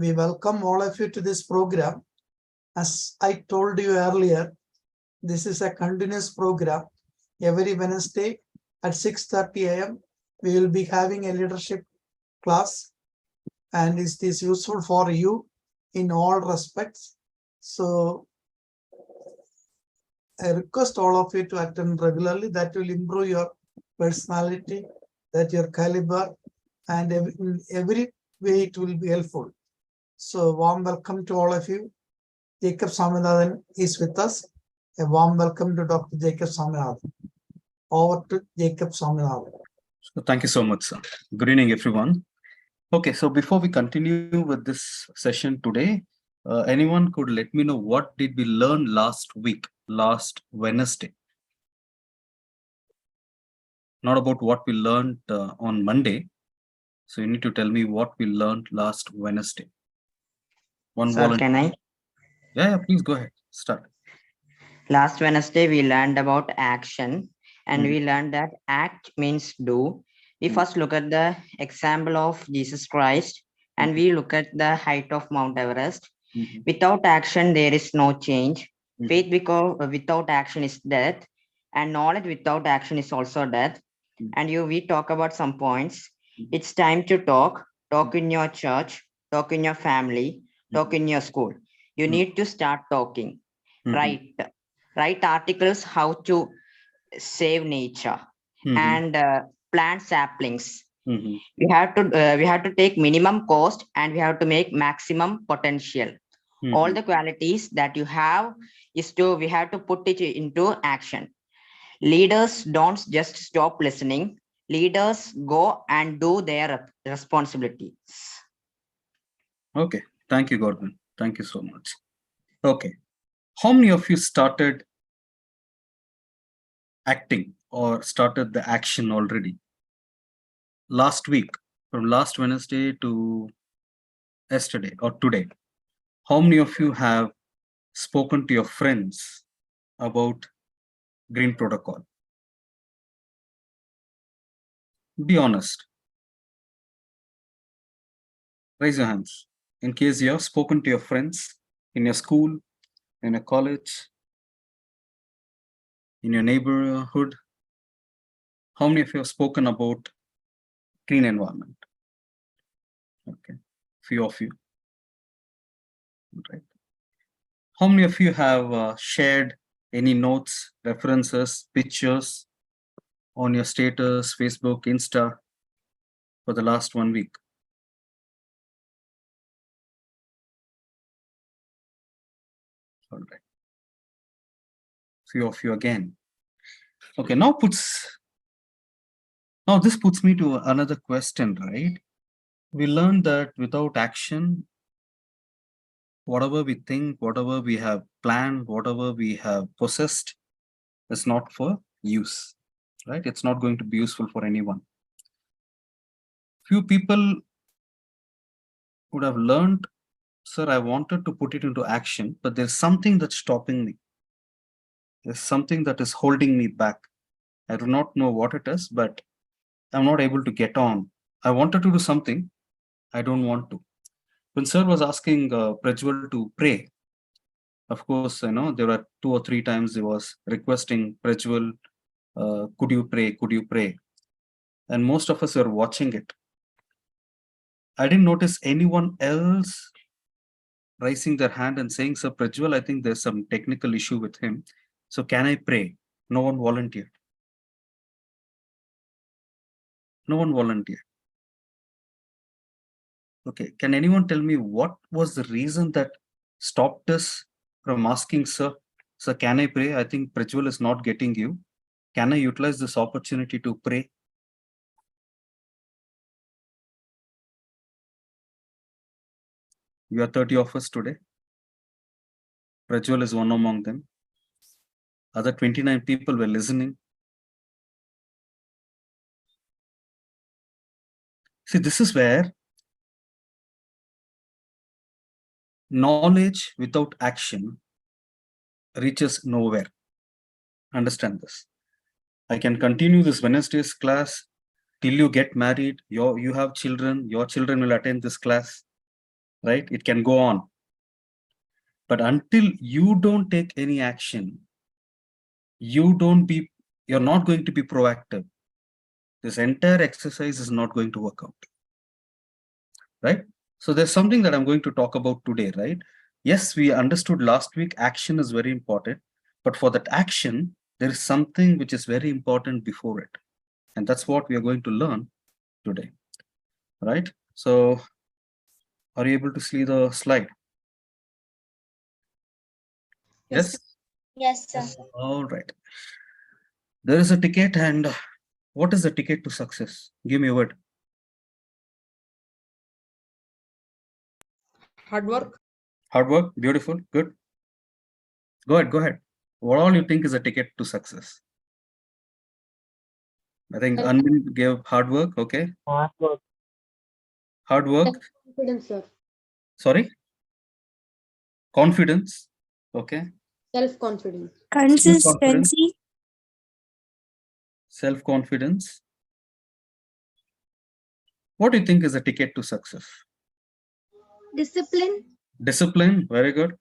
we welcome all of you to this program. As I told you earlier, this is a continuous program. Every Wednesday at 6:30 a.m. we will be having a leadership class, and it is useful for you in all respects. So I request all of you to attend regularly. That will improve your personality, that your caliber, and in every way it will be helpful. So warm welcome to all of you. Jacob Swaminathan is with us. A warm welcome to Dr. Jacob Swaminathan. Over to Jacob Swaminathan. So thank you so much, sir. Good evening, everyone. Okay, so before we continue with this session today, anyone could let me know what did we learn last week, last Wednesday? Not about what we learned on Monday. So you need to tell me what we learned last Wednesday. Sir, can I? Yeah, please go ahead. Start. Last Wednesday, we learned about action, and we learned that act means do. We first look at the example of Jesus Christ, and we look at the height of Mount Everest. Without action, there is no change. Faith without action is death, and knowledge without action is also death. And we talk about some points. It's time to talk in your church, talk in your family, talk in your school. You need to start talking. Write articles how to save nature and plant saplings. We have to take minimum cost, and we have to make maximum potential. All the qualities that you have we have to put it into action. Leaders don't just stop listening. Leaders go and do their responsibilities. Okay, thank you, Gordon. Thank you so much. Okay, how many of you started acting or started the action already? Last week, from last Wednesday to yesterday or today, how many of you have spoken to your friends about green protocol? Be honest. Raise your hands in case you have spoken to your friends in your school, in a college, in your neighborhood. How many of you have spoken about green environment? Okay, few of you. Right. How many of you have shared any notes, references, pictures on your status, Facebook, Insta for the last 1 week? All right. Few of you again. Okay, now this puts me to another question, right? We learned that without action, whatever we think, whatever we have planned, whatever we have possessed is not for use, right? It's not going to be useful for anyone. Few people would have learned, sir, I wanted to put it into action, but there's something that's stopping me. There's something that is holding me back. I do not know what it is, but I'm not able to get on. I wanted to do something. I don't want to. When sir was asking Prajwal to pray, of course, there were 2 or 3 times he was requesting Prajwal, could you pray? Could you pray? And most of us were watching it. I didn't notice anyone else raising their hand and saying, Sir Prajwal, I think there's some technical issue with him. So can I pray? No one volunteered. No one volunteered. Okay, can anyone tell me what was the reason that stopped us from asking, Sir, can I pray? I think Prajwal is not getting you. Can I utilize this opportunity to pray? We are 30 of us today. Prajwal is one among them. Other 29 people were listening. See, this is where knowledge without action reaches nowhere. Understand this. I can continue this Wednesday's class till you get married. You have children. Your children will attend this class. right? It can go on. But until you don't take any action, you're not going to be proactive. This entire exercise is not going to work out, right? So there's something that I'm going to talk about today, right? Yes, we understood last week action is very important, but for that action, there is something which is very important before it. And that's what we are going to learn today, right? So are you able to see the slide? Yes? Yes, sir. All right. There is a ticket, and what is the ticket to success? Give me a word. Hard work. Hard work, beautiful, good. Go ahead. What all you think is a ticket to success? I think Anvin gave hard work, okay. Hard work. Hard work, Confidence, sir. sorry. Confidence, okay. Self-confidence. Consistency. Self-confidence. What do you think is a ticket to success? Discipline. Discipline, very good.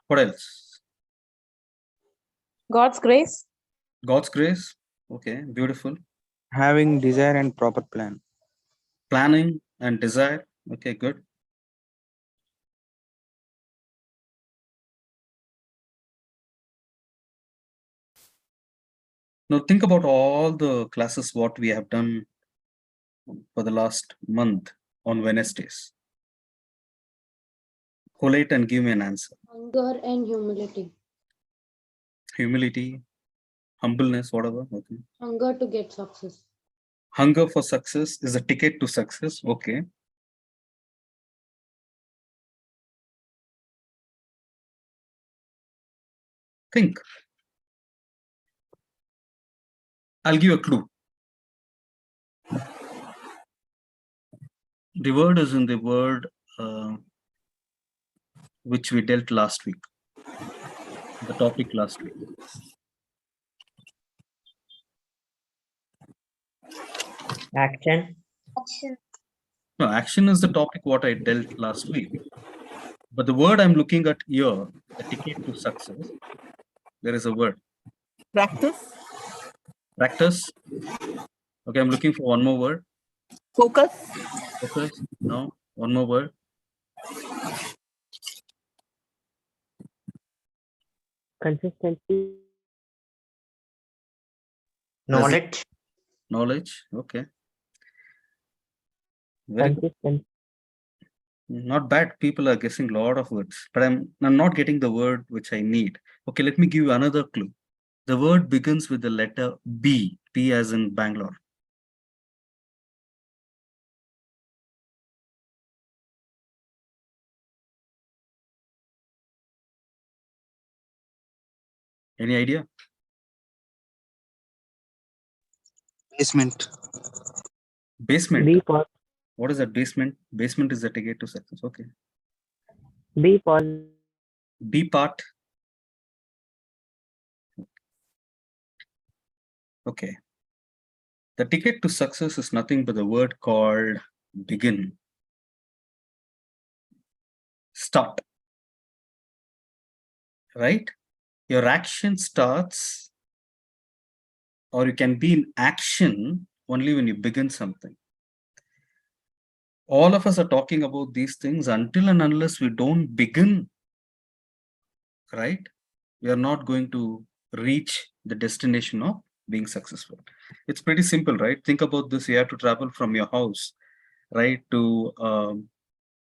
What else? God's grace. God's grace, okay, beautiful. Having desire and proper plan. Planning and desire, okay, good. Now think about all the classes what we have done for the last month on Wednesdays. Collate and give me an answer. Hunger and humility. Humility, humbleness, whatever. Okay. Hunger to get success. Hunger for success is a ticket to success. Okay. Think. I'll give you a clue. The word is in the word which we dealt last week. The topic last week. Action. No, action is the topic what I dealt last week. But the word I'm looking at here, the ticket to success, there is a word. Practice. Practice. Okay, I'm looking for one more word. Focus. Focus. No, one more word. Consistency. Knowledge. Knowledge. Okay. Very good. Consistency. Not bad. People are guessing a lot of words, but I'm not getting the word which I need. Okay, let me give you another clue. The word begins with the letter B. B as in Bangalore. Any idea? Basement. Basement. Be for What is that? Basement. Basement is the ticket to success. Okay. be for B part. Okay. The ticket to success is nothing but the word called begin. Start. Right? Your action starts, or you can be in action only when you begin something. All of us are talking about these things until and unless we don't begin, right? We are not going to reach the destination of being successful. It's pretty simple, right? Think about this. You have to travel from your house, right, to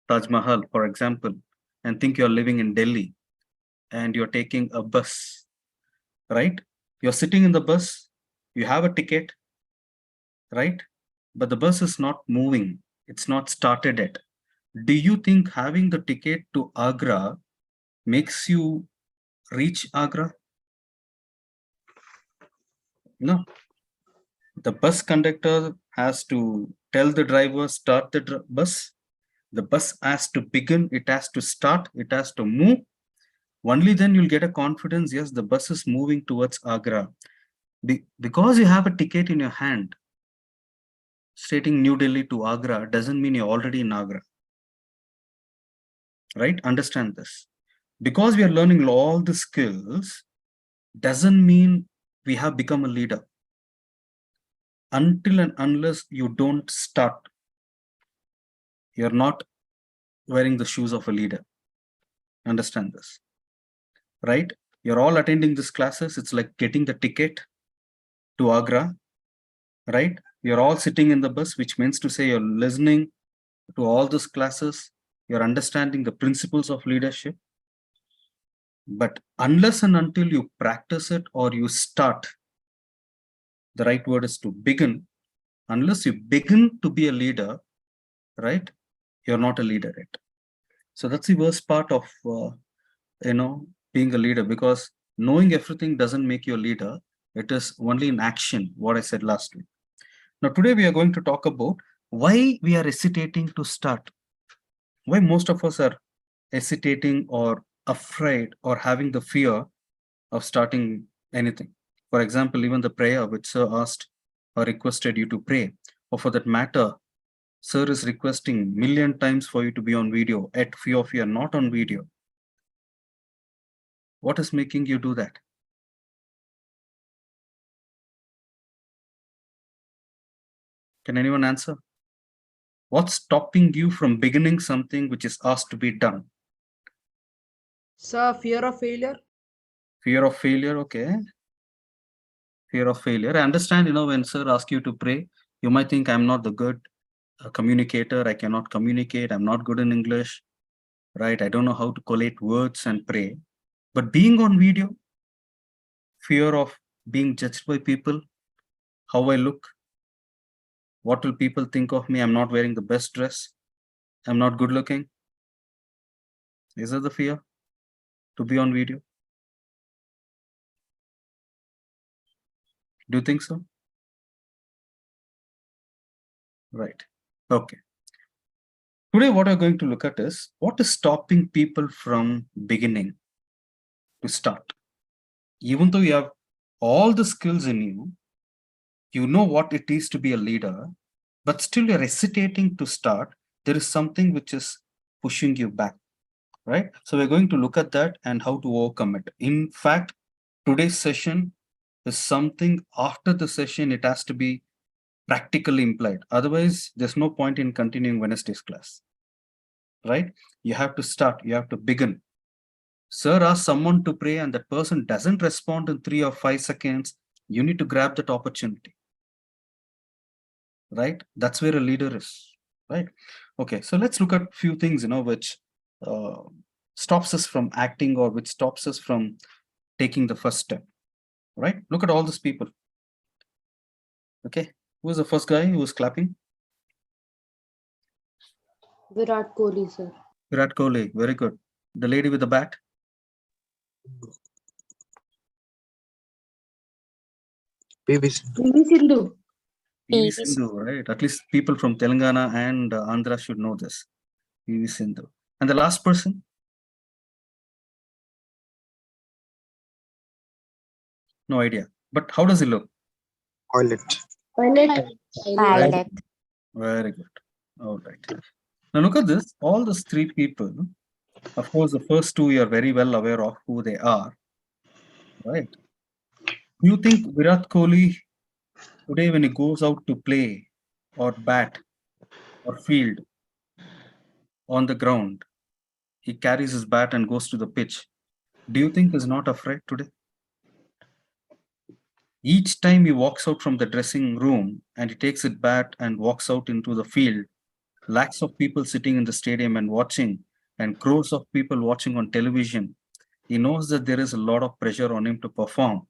Taj Mahal, for example, and think you're living in Delhi and you're taking a bus, right? You're sitting in the bus, you have a ticket, right? But the bus is not moving. It's not started yet. Do you think having the ticket to Agra makes you reach Agra? No. The bus conductor has to tell the driver, start the bus. The bus has to begin, it has to start, it has to move. Only then you'll get a confidence, yes, the bus is moving towards Agra. Because you have a ticket in your hand stating New Delhi to Agra doesn't mean you're already in Agra. Right? Understand this. Because we are learning all the skills doesn't mean we have become a leader. Until and unless you don't start, you're not wearing the shoes of a leader. Understand this. Right? You're all attending these classes. It's like getting the ticket to Agra. Right? You're all sitting in the bus, which means to say you're listening to all those classes. You're understanding the principles of leadership. But unless and until you practice it or you start, the right word is to begin. Unless you begin to be a leader, right, you're not a leader yet. So that's the worst part of being a leader, because knowing everything doesn't make you a leader. It is only in action, what I said last week. Now today we are going to talk about why we are hesitating to start. Why most of us are hesitating or afraid or having the fear of starting anything. For example, even the prayer which sir asked or requested you to pray, or for that matter, sir is requesting million times for you to be on video, yet few of you are not on video. What is making you do that? Can anyone answer? What's stopping you from beginning something which is asked to be done? Sir, fear of failure. Fear of failure, okay. Fear of failure. I understand, when sir asks you to pray, you might think I'm not the good communicator, I cannot communicate, I'm not good in English, right? I don't know how to collate words and pray. But being on video, fear of being judged by people, how I look, what will people think of me? I'm not wearing the best dress, I'm not good looking. Is that the fear to be on video? Do you think so? Right. Okay. Today, what we're going to look at is what is stopping people from beginning to start. Even though you have all the skills in you, you know what it is to be a leader, but still you're hesitating to start. There is something which is pushing you back, right? So we're going to look at that and how to overcome it. In fact, today's session is something after the session, it has to be practically implied. Otherwise, there's no point in continuing Wednesday's class, right? You have to start, you have to begin. Sir asks someone to pray and that person doesn't respond in 3 or 5 seconds. You need to grab that opportunity, right? That's where a leader is, right? Okay, so let's look at a few things, which stops us from acting or which stops us from taking the first step, right? Look at all these people. Okay, who was the first guy who was clapping? Virat Kohli, sir. Virat Kohli, very good. The lady with the bat? PV Sindhu. PV Sindhu. PV Sindhu, right? At least people from Telangana and Andhra should know this. PV Sindhu. And the last person? No idea. But how does he look? Toilet. Pilot. Very good. All right. Now look at this. All those 3 people, of course, the first 2 you are very well aware of who they are, right? Do you think Virat Kohli today, when he goes out to play or bat or field on the ground, he carries his bat and goes to the pitch? Do you think he's not afraid today? Each time he walks out from the dressing room and he takes his bat and walks out into the field, lakhs of people sitting in the stadium and watching, and crores of people watching on television, he knows that there is a lot of pressure on him to perform.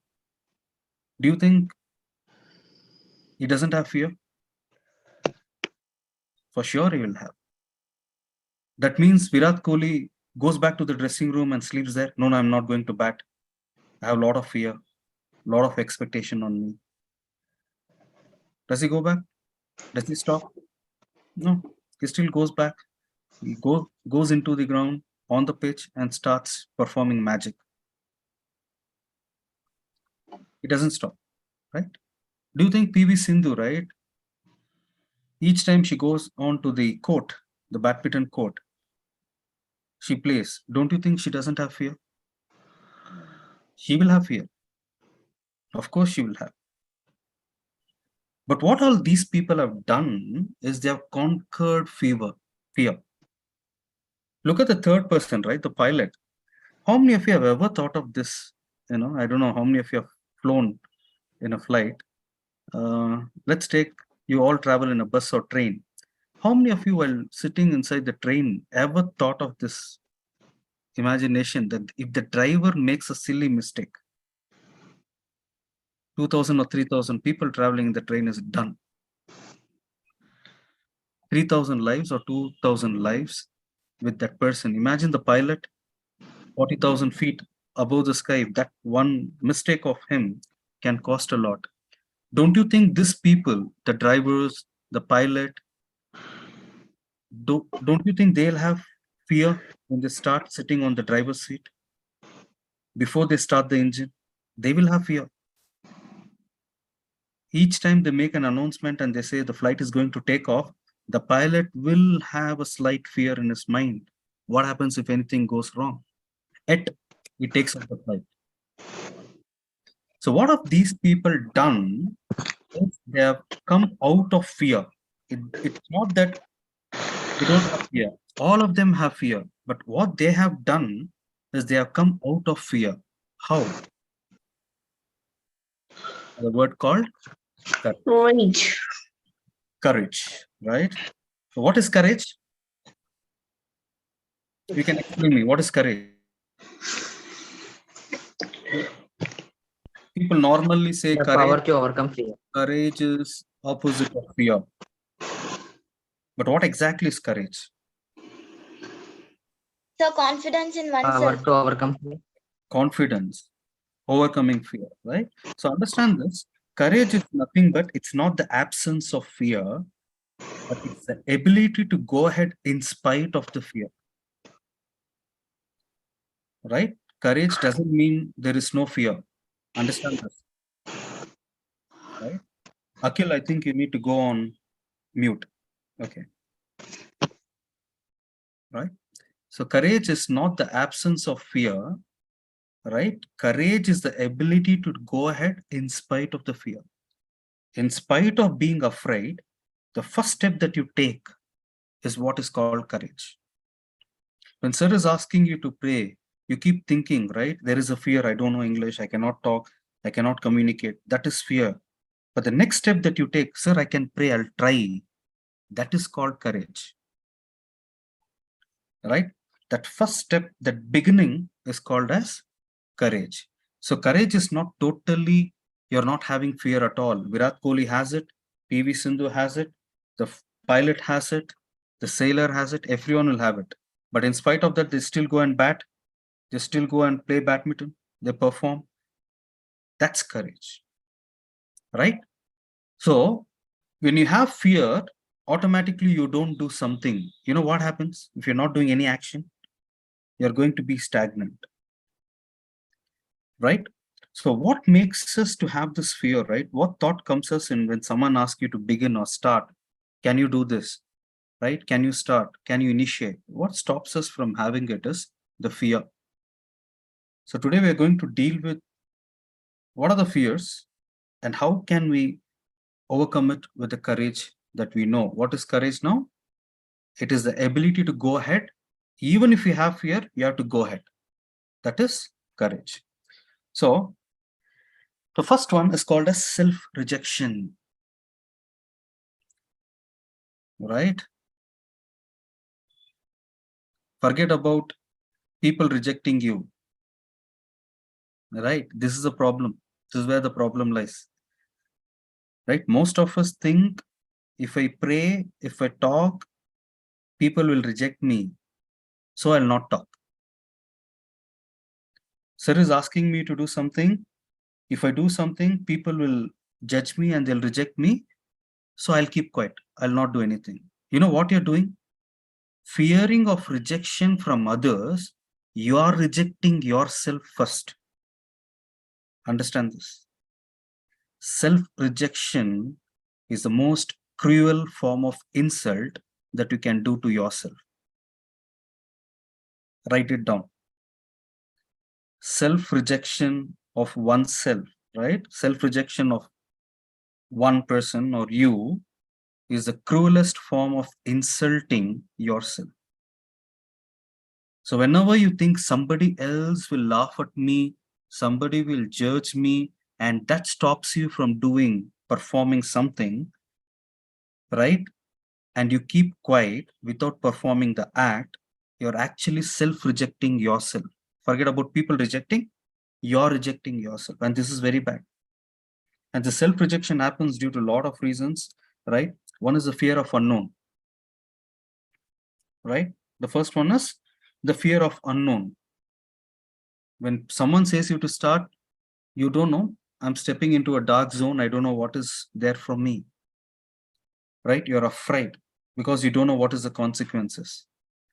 Do you think he doesn't have fear? For sure he will have. That means Virat Kohli goes back to the dressing room and sleeps there. No, I'm not going to bat. I have a lot of fear, a lot of expectation on me. Does he go back? Does he stop? No, he still goes back. He goes into the ground on the pitch and starts performing magic. He doesn't stop, right? Do you think PV Sindhu, right? Each time she goes on to the court, the badminton court, she plays. Don't you think she doesn't have fear? She will have fear. Of course, she will have. But what all these people have done is they have conquered fear. Look at the third person, right? The pilot. How many of you have ever thought of this? You know, I don't know how many of you have flown in a flight. Let's take you all travel in a bus or train. How many of you, while sitting inside the train, ever thought of this imagination that if the driver makes a silly mistake, 2,000 or 3,000 people traveling in the train is done. 3,000 lives or 2,000 lives with that person. Imagine the pilot, 40,000 feet above the sky. That one mistake of him can cost a lot. Don't you think these people, the drivers, the pilot, don't you think they'll have fear when they start sitting on the driver's seat? Before they start the engine, they will have fear. Each time they make an announcement and they say the flight is going to take off, the pilot will have a slight fear in his mind. What happens if anything goes wrong? Yet he takes off the flight. So what have these people done is they have come out of fear. It's not that they don't have fear. All of them have fear. But what they have done is they have come out of fear. How? The word called Courage. courage, right? So what is courage? You can explain me. What is courage? People normally say The power courage. to overcome fear. Courage is opposite of fear. But what exactly is courage? So confidence in Power oneself. to overcome fear. Confidence, overcoming fear, right? So understand this. Courage is nothing but it's not the absence of fear, but it's the ability to go ahead in spite of the fear. Right? Courage doesn't mean there is no fear. Understand this. Right? Akhil, I think you need to go on mute. Okay. Right? So courage is not the absence of fear, right? Courage is the ability to go ahead in spite of the fear. In spite of being afraid, the first step that you take is what is called courage. When sir is asking you to pray, you keep thinking, right? There is a fear. I don't know English. I cannot talk. I cannot communicate. That is fear. But the next step that you take, sir, I can pray. I'll try. That is called courage. Right? That first step, that beginning is called as courage. So courage is not totally, you're not having fear at all. Virat Kohli has it. PV Sindhu has it. The pilot has it. The sailor has it. Everyone will have it. But in spite of that, they still go and bat. They still go and play badminton. They perform. That's courage. Right? So when you have fear, automatically you don't do something. You know what happens? If you're not doing any action, you're going to be stagnant. Right? So what makes us to have this fear, right? What thought comes us in when someone asks you to begin or start? Can you do this? Right? Can you start? Can you initiate? What stops us from having it is the fear. So today we're going to deal with what are the fears and how can we overcome it with the courage that we know. What is courage now? It is the ability to go ahead. Even if you have fear, you have to go ahead. That is courage. So the first one is called as self-rejection. Right? Forget about people rejecting you. Right? This is a problem. This is where the problem lies. Right? Most of us think if I pray, if I talk, people will reject me. So I'll not talk. Sir is asking me to do something. If I do something, people will judge me and they'll reject me. So I'll keep quiet. I'll not do anything. You know what you're doing? Fearing of rejection from others, you are rejecting yourself first. Understand this. self-rejection is the most cruel form of insult that you can do to yourself. Write it down. Self-rejection of oneself, right? Self-rejection of one person or you is the cruelest form of insulting yourself. So whenever you think somebody else will laugh at me, somebody will judge me, and that stops you from performing something, right? And you keep quiet without performing the act, you're actually self-rejecting yourself. Forget about people rejecting, you're rejecting yourself. And this is very bad. And the self-rejection happens due to a lot of reasons, right? One is the fear of unknown, right? The first one is the fear of unknown. When someone says you to start, you don't know. I'm stepping into a dark zone. I don't know what is there for me, right? You're afraid because you don't know what is the consequences.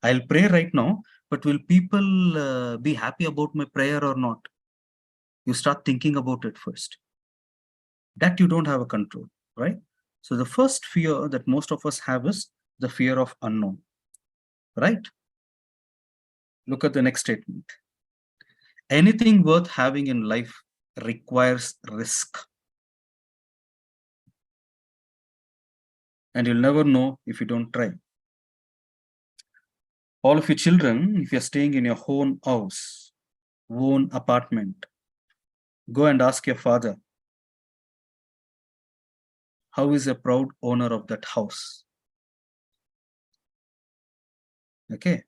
I'll pray right now, but will people be happy about my prayer or not? You start thinking about it first. That you don't have a control, right? So the first fear that most of us have is the fear of unknown, right? Look at the next statement. Anything worth having in life requires risk. And you'll never know if you don't try. All of your children, if you're staying in your own house, own apartment, go and ask your father, how is a proud owner of that house? Okay.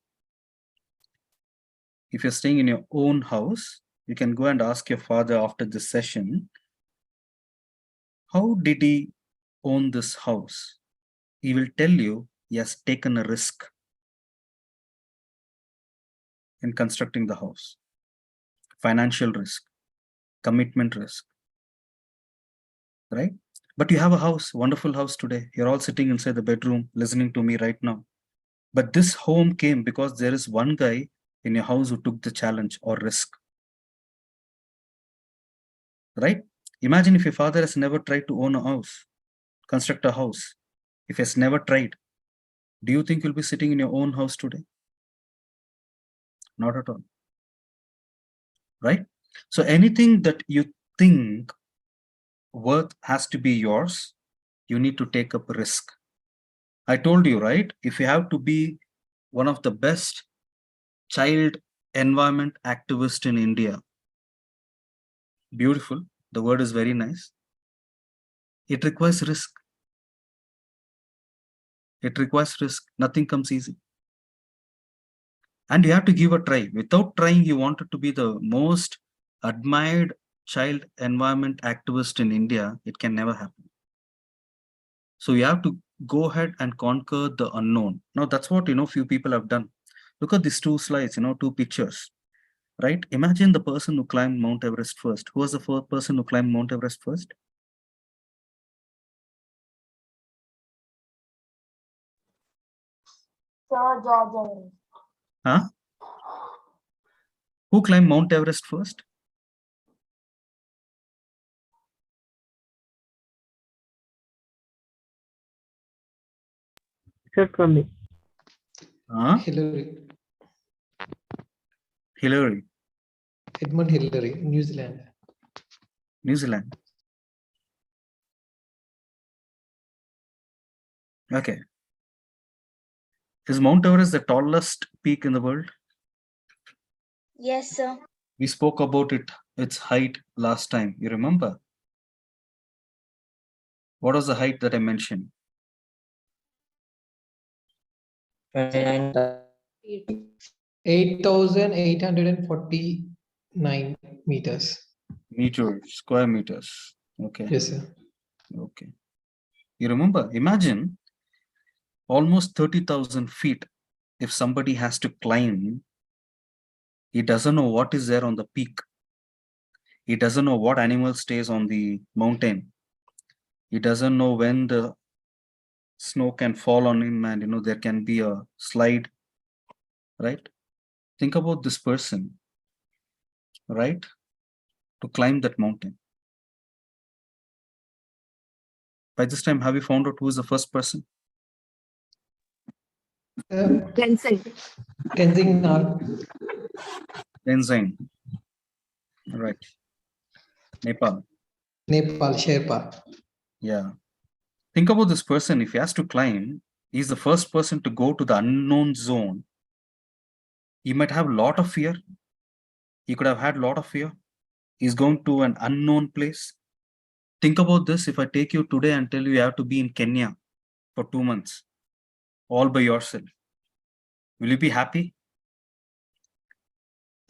If you're staying in your own house, you can go and ask your father after this session, how did he own this house? He will tell you he has taken a risk in constructing the house. Financial risk, commitment risk, right? But you have a house, wonderful house today. You're all sitting inside the bedroom listening to me right now. But this home came because there is one guy in your house who took the challenge or risk, right? Imagine if your father has never tried to own a house, construct a house. If he has never tried, do you think you'll be sitting in your own house today? Not at all, right? So anything that you think worth has to be yours, you need to take up risk. I told you, right? If you have to be one of the best child environment activists in India, beautiful, the word is very nice. It requires risk. It requires risk. Nothing comes easy. And you have to give a try. Without trying, you wanted to be the most admired child environment activist in India, it can never happen. So you have to go ahead and conquer the unknown. Now that's what, few people have done. Look at these two slides, two pictures, right? Imagine the person who climbed Mount Everest first. Who was the first person who climbed Mount Everest first? Sir George Everest. Huh? Who climbed Mount Everest first? Except from me. Huh? Hillary, Hillary, Edmund Hillary, New Zealand. New Zealand. Okay. Is Mount Everest the tallest peak in the world? Yes, sir. We spoke about its height last time. You remember? What was the height that I mentioned? 8,849 meters. Meters, square meters. Okay. Yes, sir. Okay. You remember? Imagine almost 30,000 feet. If somebody has to climb, he doesn't know what is there on the peak. He doesn't know what animal stays on the mountain. He doesn't know when the snow can fall on him and there can be a slide, right? Think about this person, right? To climb that mountain. By this time, have you found out who is the first person? Tenzing. Tenzing Tenzing. Right. Nepal. Nepal, Sherpa. Yeah. Think about this person. If he has to climb, he's the first person to go to the unknown zone. He might have a lot of fear. He could have had a lot of fear. He's going to an unknown place. Think about this. If I take you today and tell you have to be in Kenya for 2 months, all by yourself, will you be happy?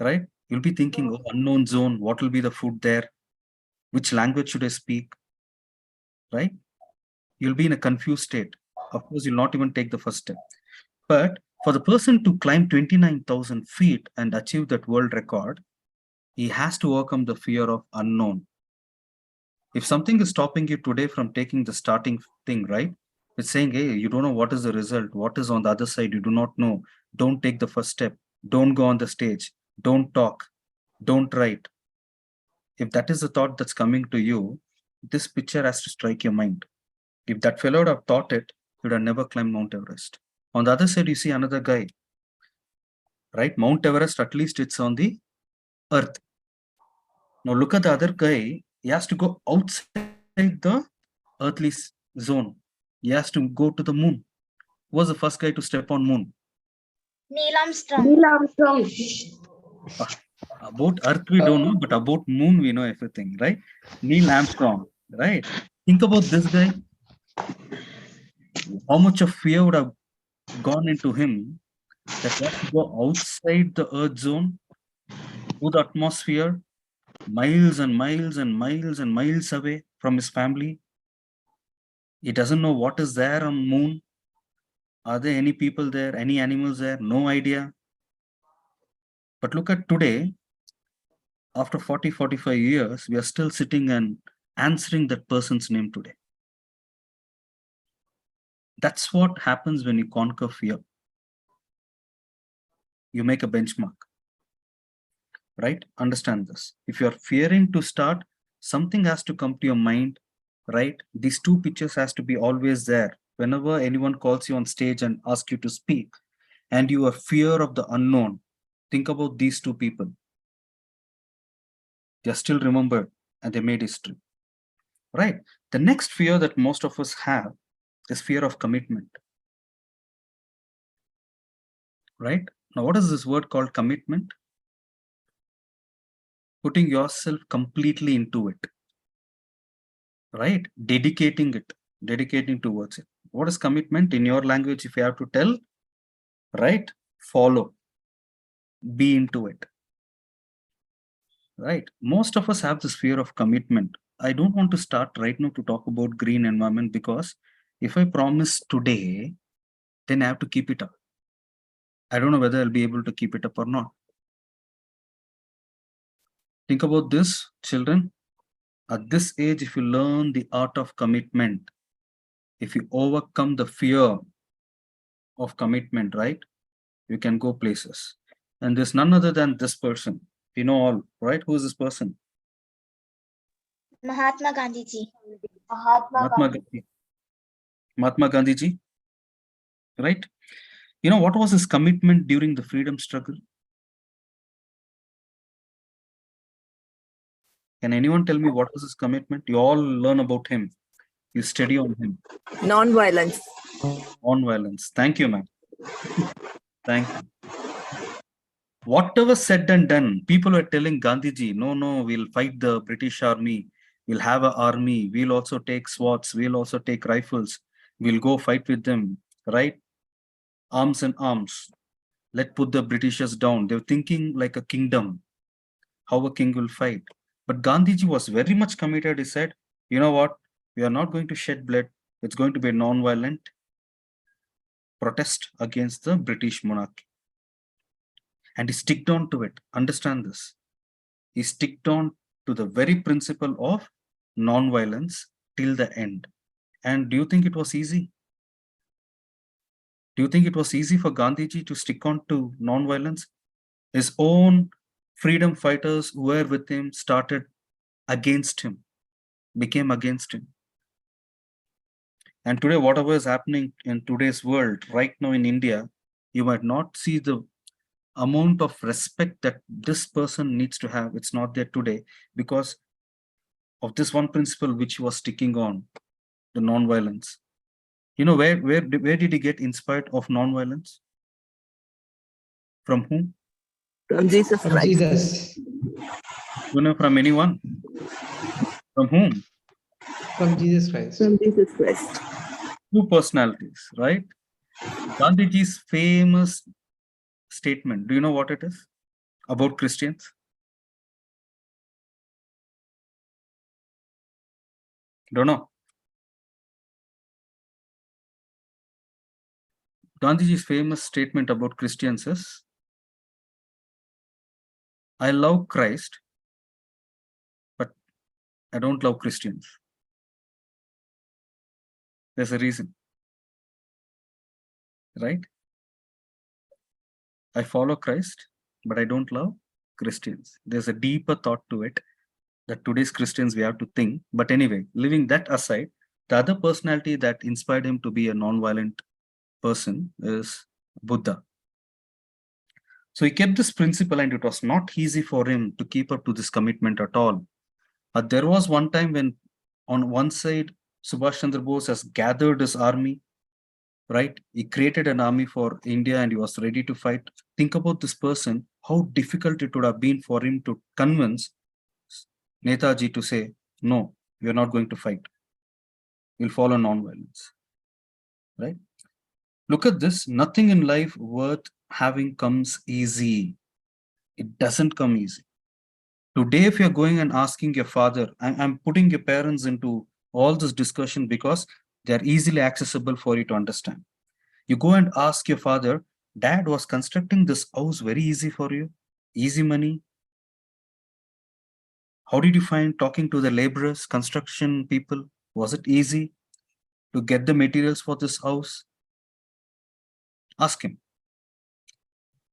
Right? You'll be thinking, oh, unknown zone, what will be the food there? Which language should I speak? Right? You'll be in a confused state. Of course, you'll not even take the first step. But for the person to climb 29,000 feet and achieve that world record, he has to overcome the fear of unknown. If something is stopping you today from taking the starting thing, right? It's saying, hey, you don't know what is the result, what is on the other side, you do not know. Don't take the first step. Don't go on the stage. Don't talk. Don't write. If that is the thought that's coming to you, this picture has to strike your mind. If that fellow would have thought it, he would have never climbed Mount Everest. On the other side, you see another guy, right? Mount Everest, at least it's on the earth. Now look at the other guy. He has to go outside the earthly zone. He has to go to the moon. Who was the first guy to step on moon? Neil Armstrong. Neil Armstrong. About earth we don't know, but about moon we know everything, right? Neil Armstrong, right? Think about this guy. How much of fear would have gone into him that he has to go outside the earth zone, through the atmosphere, miles and miles and miles and miles away from his family. He doesn't know what is there on moon. Are there any people there, any animals there? No idea. But look at today, after 40, 45 years, we are still sitting and answering that person's name today. That's what happens when you conquer fear. You make a benchmark, right? Understand this. If you're fearing to start, something has to come to your mind, right? These two pictures has to be always there. Whenever anyone calls you on stage and asks you to speak, and you have fear of the unknown, think about these two people. They're still remembered and they made history, right? The next fear that most of us have is fear of commitment, right? Now, what is this word called commitment? Putting yourself completely into it, right? Dedicating towards it. What is commitment in your language? If you have to tell, right? Follow, be into it, right? Most of us have this fear of commitment. I don't want to start right now to talk about green environment because if I promise today, then I have to keep it up. I don't know whether I'll be able to keep it up or not. Think about this, children. At this age, if you learn the art of commitment, if you overcome the fear of commitment, right, you can go places. And there's none other than this person. You know all, right? Who is this person? Mahatma Gandhi ji. Mahatma Gandhi ji, right? You know what was his commitment during the freedom struggle? Can anyone tell me what was his commitment? You all learn about him. You study on him. Non-violence. Non-violence. Thank you, ma'am. Thank you. Whatever said and done, people were telling Gandhiji, no, we'll fight the British army. We'll have an army. We'll also take swords. We'll also take rifles. We'll go fight with them, right? Arms and arms. Let's put the Britishers down. They were thinking like a kingdom, how a king will fight. But Gandhiji was very much committed. He said, you know what? We are not going to shed blood. It's going to be a non-violent protest against the British monarchy. And he sticked on to it. Understand this. He sticked on to the very principle of non-violence till the end. And do you think it was easy? Do you think it was easy for Gandhiji to stick on to non-violence? His own freedom fighters who were with him started against him, became against him. And today, whatever is happening in today's world, right now in India, you might not see the amount of respect that this person needs to have. It's not there today because of this one principle which he was sticking on, the non-violence. You know, where did he get inspired of non-violence? From whom? From Jesus From Christ. Jesus. You know, from anyone? From whom? From Jesus Christ. From Jesus Christ. Two personalities, right? Gandhiji's famous statement, do you know what it is about Christians? Don't know. Gandhiji's famous statement about Christians is, I love Christ, but I don't love Christians. There's a reason, right? I follow Christ, but I don't love Christians. There's a deeper thought to it that today's Christians we have to think. But anyway, leaving that aside, the other personality that inspired him to be a non-violent person is Buddha. So he kept this principle, and it was not easy for him to keep up to this commitment at all. But there was one time when on one side, Subhash Chandra Bose has gathered his army, right? He created an army for India and he was ready to fight. Think about this person, how difficult it would have been for him to convince Netaji to say, no, we are not going to fight. We'll follow non-violence, right? Look at this. Nothing in life worth having comes easy. It doesn't come easy. Today, if you're going and asking your father, I'm putting your parents into all this discussion because they're easily accessible for you to understand. You go and ask your father, Dad, was constructing this house very easy for you? Easy money? How did you find talking to the laborers, construction people? Was it easy to get the materials for this house? Ask him.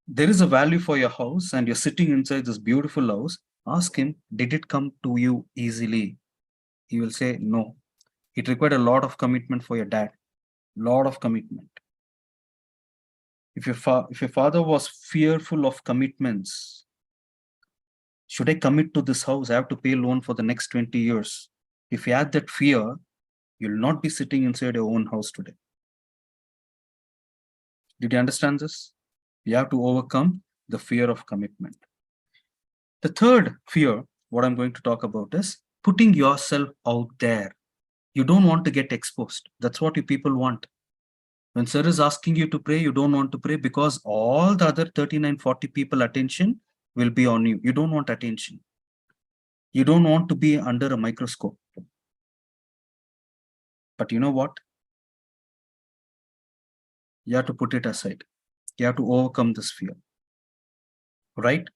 There is a value for your house and you're sitting inside this beautiful house. Ask him, did it come to you easily? He will say, no. It required a lot of commitment for your dad. Lot of commitment. If your father was fearful of commitments, should I commit to this house? I have to pay loan for the next 20 years. If you had that fear, you'll not be sitting inside your own house today. Did you understand this? You have to overcome the fear of commitment. The third fear, what I'm going to talk about is putting yourself out there. You don't want to get exposed. That's what you people want. When sir is asking you to pray, you don't want to pray because all the other 39, 40 people attention will be on you. You don't want attention. You don't want to be under a microscope. But you know what? You have to put it aside. You have to overcome this fear, right?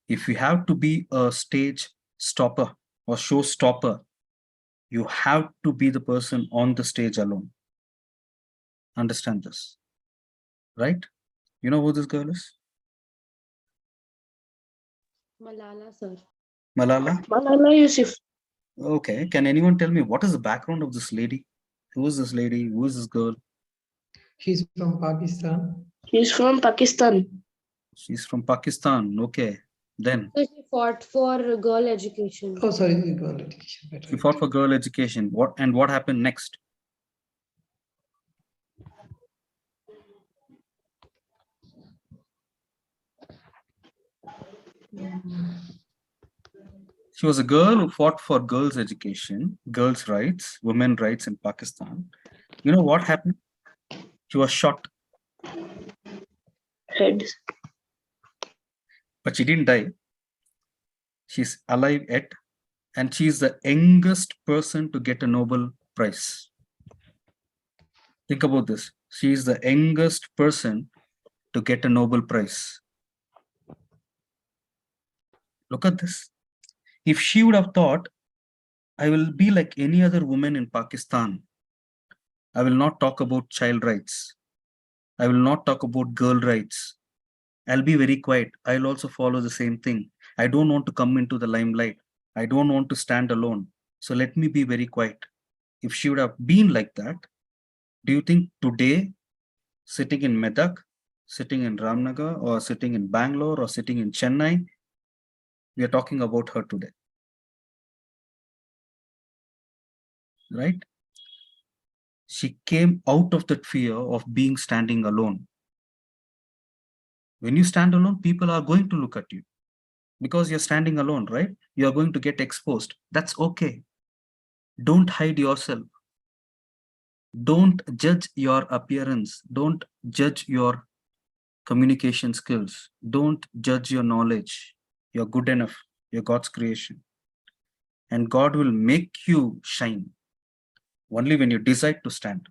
If you have to be a stage stopper or show stopper, you have to be the person on the stage alone. Understand this, right? You know who this girl is? Malala, sir. Malala? Malala Yusuf. Okay, can anyone tell me what is the background of this lady? Who is this lady? Who is this girl? He's from Pakistan. She's from Pakistan. She's from Pakistan. Okay, then So she fought for girl education. Oh, sorry, girl education. Right, she right. fought for girl education. What happened next? She was a girl who fought for girls' education, girls' rights, women's rights in Pakistan. You know what happened? She was shot, Head. but she didn't die. She's alive yet, and she's the youngest person to get a Nobel Prize. Think about this. She is the youngest person to get a Nobel Prize. Look at this. If she would have thought, I will be like any other woman in Pakistan, I will not talk about child rights. I will not talk about girl rights. I'll be very quiet. I'll also follow the same thing. I don't want to come into the limelight. I don't want to stand alone. So let me be very quiet. If she would have been like that, Do you think today, sitting in Medak, sitting in Ramnagar, or sitting in Bangalore, or sitting in Chennai, we are talking about her today? Right? She came out of that fear of being standing alone. When you stand alone, people are going to look at you because you're standing alone, right? You're going to get exposed. That's okay. Don't hide yourself. Don't judge your appearance. Don't judge your communication skills. Don't judge your knowledge. You're good enough. You're God's creation. And God will make you shine only when you decide to stand.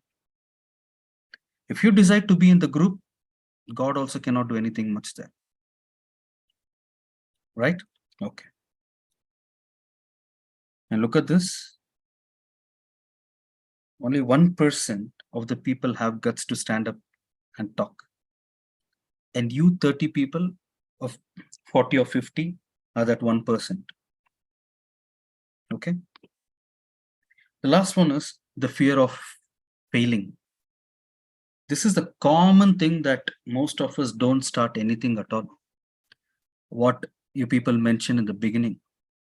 If you decide to be in the group, God also cannot do anything much there. Right? Okay. And look at this. Only 1% of the people have guts to stand up and talk. And you 30 people of 40 or 50 are that 1%. Okay. The last one is the fear of failing. This is the common thing that most of us don't start anything at all. What you people mentioned in the beginning.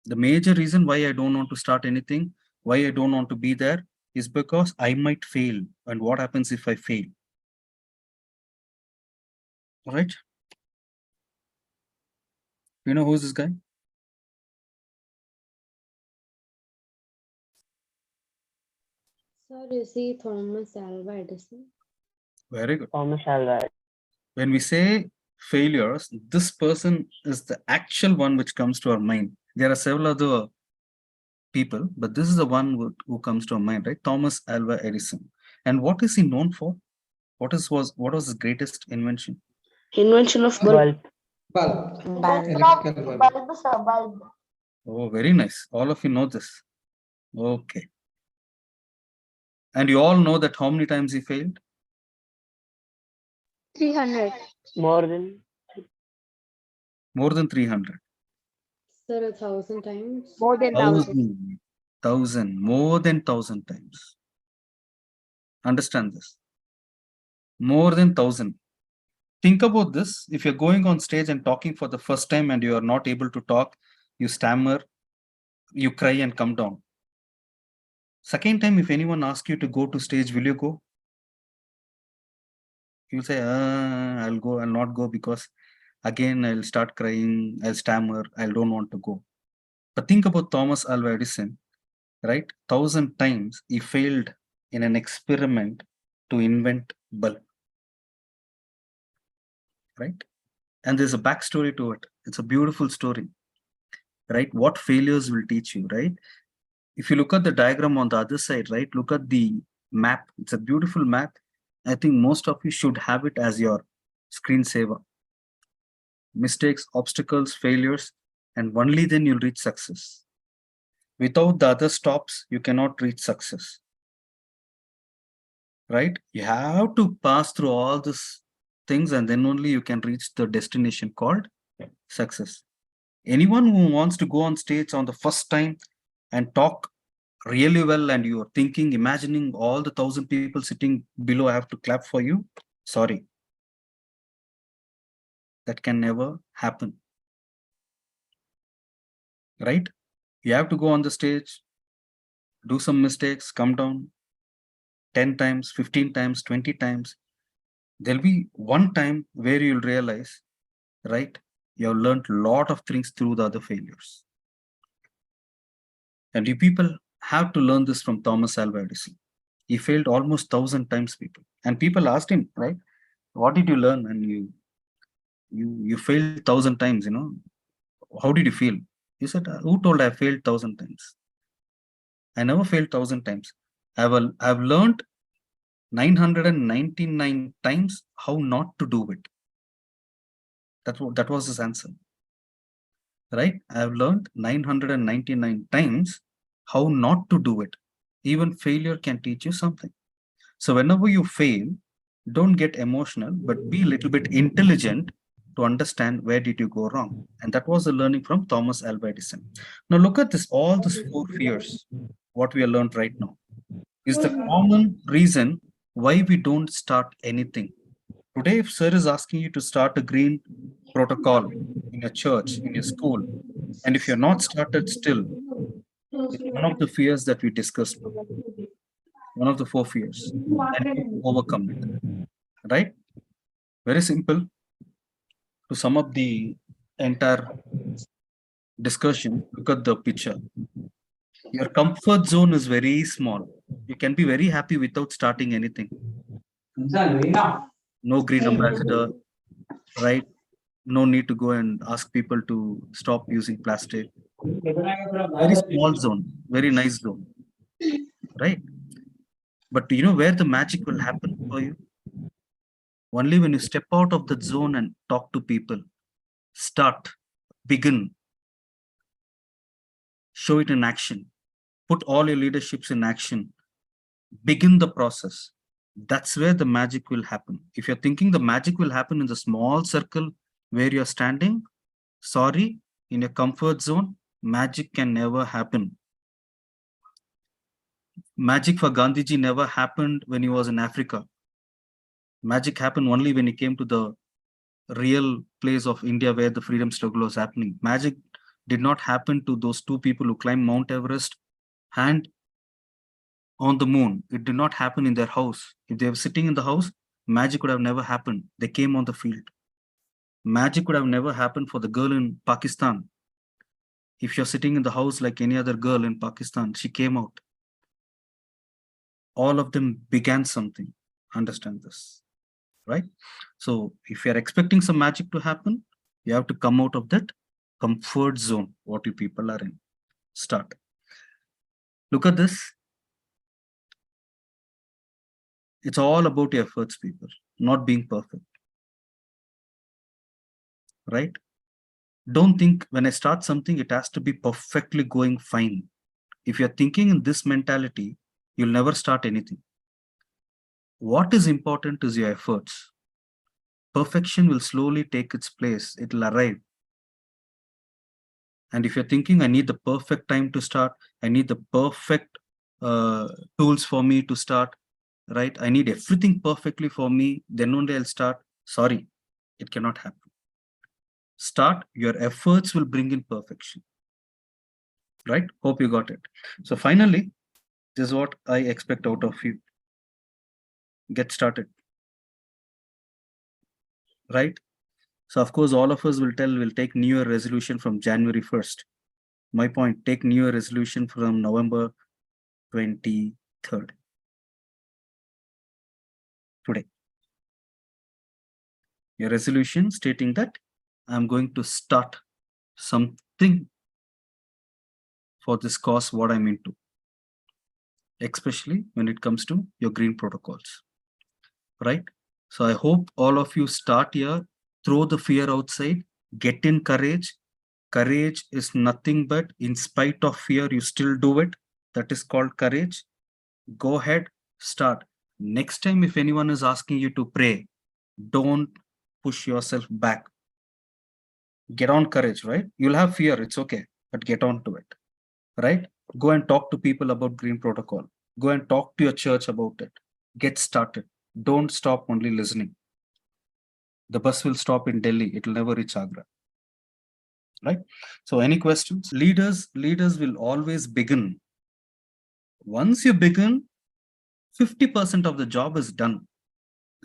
The major reason why I don't want to start anything, why I don't want to be there, is because I might fail. And what happens if I fail? All right. You know who's this guy? Sir, you see Thomas Alva Edison. Very good. Thomas Alva. When we say failures, this person is the actual one which comes to our mind. There are several other people, but this is the one who comes to our mind, right? Thomas Alva Edison. And what is he known for? What was his greatest invention? Invention of bulb. Bulb. Bulb. Electrical bulb. Bulb, sir, bulb. Oh, very nice. All of you know this. Okay. And you all know that how many times he failed? 300. More than More than 300. Sir, 1,000 times. More than 1,000. 1,000, more than 1,000 times. Understand this. More than 1,000. Think about this. If you're going on stage and talking for the first time and you are not able to talk, you stammer, you cry and come down. Second time, if anyone asks you to go to stage, will you go? You'll say, I'll go, I'll not go because again, I'll start crying, I'll stammer, I don't want to go. But think about Thomas Alva Edison, right? 1,000 times he failed in an experiment to invent bulb, right? And there's a backstory to it. It's a beautiful story, right? What failures will teach you, right? If you look at the diagram on the other side, right? Look at the map. It's a beautiful map. I think most of you should have it as your screensaver. Mistakes, obstacles, failures, and only then you'll reach success. Without the other stops, you cannot reach success. Right? You have to pass through all these things and then only you can reach the destination called success. Anyone who wants to go on stage on the first time and talk really well and you're thinking, imagining all the 1,000 people sitting below have to clap for you, sorry. That can never happen. Right? You have to go on the stage, do some mistakes, come down 10 times, 15 times, 20 times. There'll be one time where you'll realize, right? You have learned a lot of things through the other failures. And you people have to learn this from Thomas Alva Edison. He failed almost 1,000 times, people. And people asked him, right? What did you learn? And you failed 1,000 times, you know. How did you feel? He said, who told I failed 1,000 times? I never failed 1,000 times. I've learned 999 times how not to do it. That was his answer. Right? I've learned 999 times how not to do it. Even failure can teach you something. So whenever you fail, don't get emotional, but be a little bit intelligent to understand where did you go wrong. And that was the learning from Thomas Alva Edison. Now look at this, all these 4 fears, what we have learned right now, is the common reason why we don't start anything. Today, if sir is asking you to start a green protocol in a church, in your school, and if you're not started still, it's one of the fears that we discussed now, one of the 4 fears, and you to overcome it, right? Very simple. To sum up the entire discussion, look at the picture. Your comfort zone is very small. You can be very happy without starting anything. No green ambassador, right? No need to go and ask people to stop using plastic. Very small zone, very nice zone, right? But do you know where the magic will happen for you? Only when you step out of that zone and talk to people. Start, begin, show it in action. Put all your leaderships in action. Begin the process. That's where the magic will happen. If you're thinking the magic will happen in the small circle where you're standing, sorry, in your comfort zone, magic can never happen. Magic for Gandhiji never happened when he was in Africa. Magic happened only when he came to the real place of India where the freedom struggle was happening. Magic did not happen to those 2 people who climbed Mount Everest and on the moon. It did not happen in their house. If they were sitting in the house, magic would have never happened. They came on the field. Magic would have never happened for the girl in Pakistan. If you're sitting in the house like any other girl in Pakistan, she came out. All of them began something. Understand this, right? So if you're expecting some magic to happen, you have to come out of that comfort zone, what you people are in. Start. Look at this. It's all about your efforts, people, not being perfect, right? Don't think when I start something, it has to be perfectly going fine. If you're thinking in this mentality, you'll never start anything. What is important is your efforts. Perfection will slowly take its place. It'll arrive. And if you're thinking, I need the perfect time to start, I need the perfect tools for me to start, right? I need everything perfectly for me, then only I'll start. Sorry, it cannot happen. Start, your efforts will bring in perfection, right? Hope you got it. So finally, this is what I expect out of you. Get started, right? So of course, all of us will tell, we'll take New Year resolution from January 1st. My point, take New Year resolution from November 23rd. Today. Your resolution stating that I'm going to start something for this cause, what I'm into, especially when it comes to your green protocols, right? So I hope all of you start here, throw the fear outside, get in courage. Courage is nothing but in spite of fear, you still do it. That is called courage. Go ahead, start. Next time, if anyone is asking you to pray, don't push yourself back. Get on courage, right? You'll have fear, it's okay, but get on to it, right? Go and talk to people about green protocol. Go and talk to your church about it. Get started. Don't stop only listening. The bus will stop in Delhi. It will never reach Agra, right? So any questions? Leaders will always begin. Once you begin, 50% of the job is done,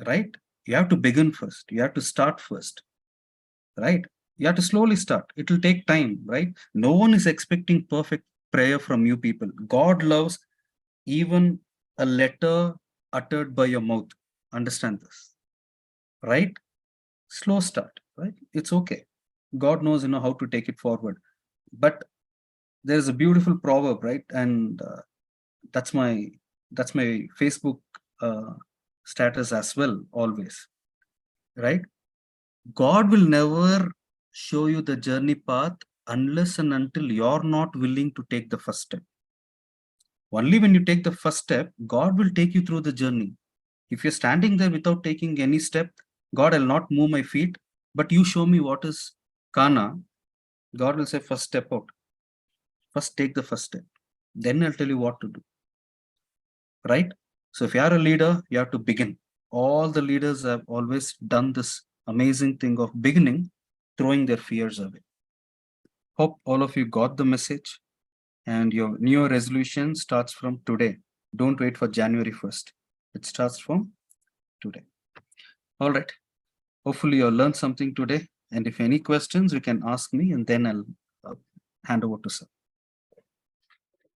right? You have to begin first. You have to start first, right? You have to slowly start. It will take time, right? No one is expecting perfect prayer from you people. God loves even a letter uttered by your mouth. Understand this, right? Slow start, right? It's okay. God knows, how to take it forward. But there's a beautiful proverb, right? And that's my Facebook status as well, always, right? God will never show you the journey path unless and until you're not willing to take the first step. Only when you take the first step, God will take you through the journey. If you're standing there without taking any step, God will not move my feet, but you show me what is Kana. God will say, first step out. First take the first step. Then I'll tell you what to do. Right? So if you are a leader, you have to begin. All the leaders have always done this amazing thing of beginning, throwing their fears away. Hope all of you got the message, and your new resolution starts from today. Don't wait for January 1st. It starts from today. All right. Hopefully you learned something today. And if any questions, you can ask me, and then I'll hand over to sir.